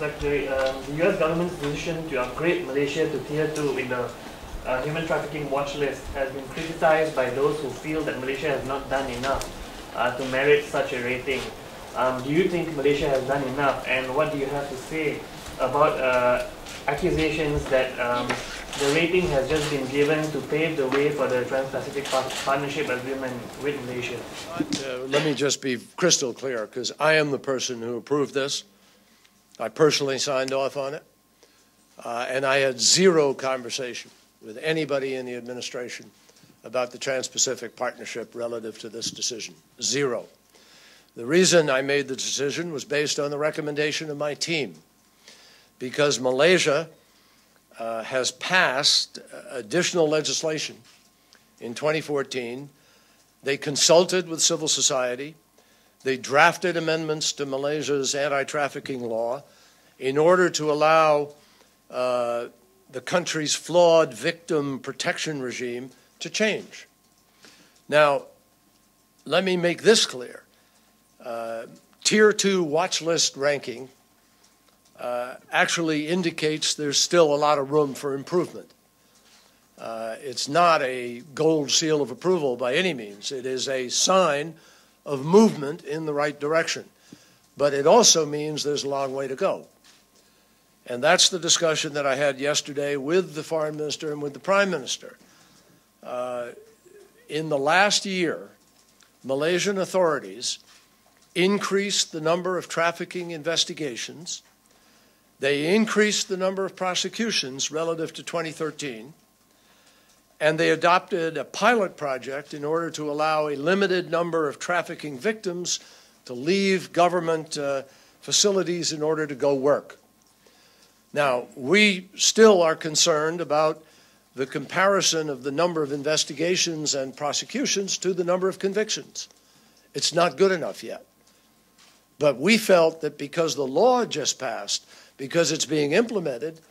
Secretary, the US government's decision to upgrade Malaysia to Tier 2 in the human trafficking watch list has been criticized by those who feel that Malaysia has not done enough to merit such a rating. Do you think Malaysia has done enough, and what do you have to say about accusations that the rating has just been given to pave the way for the Trans-Pacific Partnership Agreement with Malaysia? Let me just be crystal clear, because I am the person who approved this. I personally signed off on it, and I had zero conversation with anybody in the administration about the Trans-Pacific Partnership relative to this decision. Zero. The reason I made the decision was based on the recommendation of my team, because Malaysia has passed additional legislation in 2014. They consulted with civil society. They drafted amendments to Malaysia's anti-trafficking law in order to allow the country's flawed victim protection regime to change. Now, let me make this clear. Tier 2 watch list ranking actually indicates there's still a lot of room for improvement. It's not a gold seal of approval by any means. It is a sign of movement in the right direction. But it also means there's a long way to go. And that's the discussion that I had yesterday with the Foreign Minister and with the Prime Minister. In the last year, Malaysian authorities increased the number of trafficking investigations. They increased the number of prosecutions relative to 2013, and they adopted a pilot project in order to allow a limited number of trafficking victims to leave government facilities in order to go work. Now, we still are concerned about the comparison of the number of investigations and prosecutions to the number of convictions. It's not good enough yet. But we felt that because the law just passed, because it's being implemented,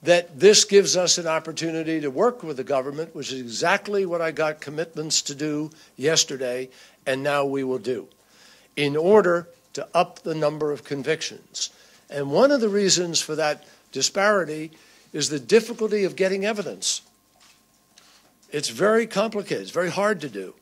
that this gives us an opportunity to work with the government, which is exactly what I got commitments to do yesterday, and now we will do, in order to up the number of convictions. And one of the reasons for that disparity is the difficulty of getting evidence. It's very complicated. It's very hard to do.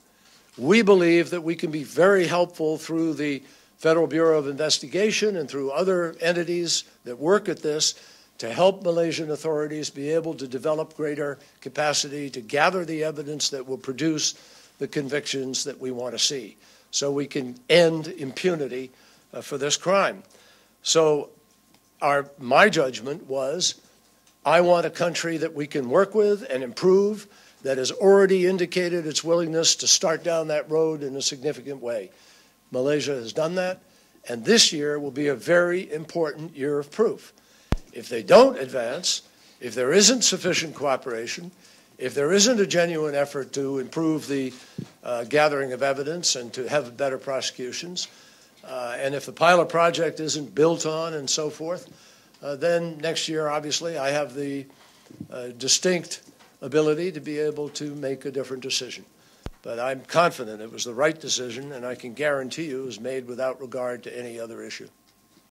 We believe that we can be very helpful through the Federal Bureau of Investigation and through other entities that work at this to help Malaysian authorities be able to develop greater capacity to gather the evidence that will produce the convictions that we want to see, so we can end impunity for this crime. So my judgment was, I want a country that we can work with and improve, that has already indicated its willingness to start down that road in a significant way. Malaysia has done that, and this year will be a very important year of proof. If they don't advance, if there isn't sufficient cooperation, if there isn't a genuine effort to improve the gathering of evidence and to have better prosecutions, and if the pilot project isn't built on and so forth, then next year, obviously, I have the distinct ability to be able to make a different decision. But I'm confident it was the right decision, and I can guarantee you it was made without regard to any other issue.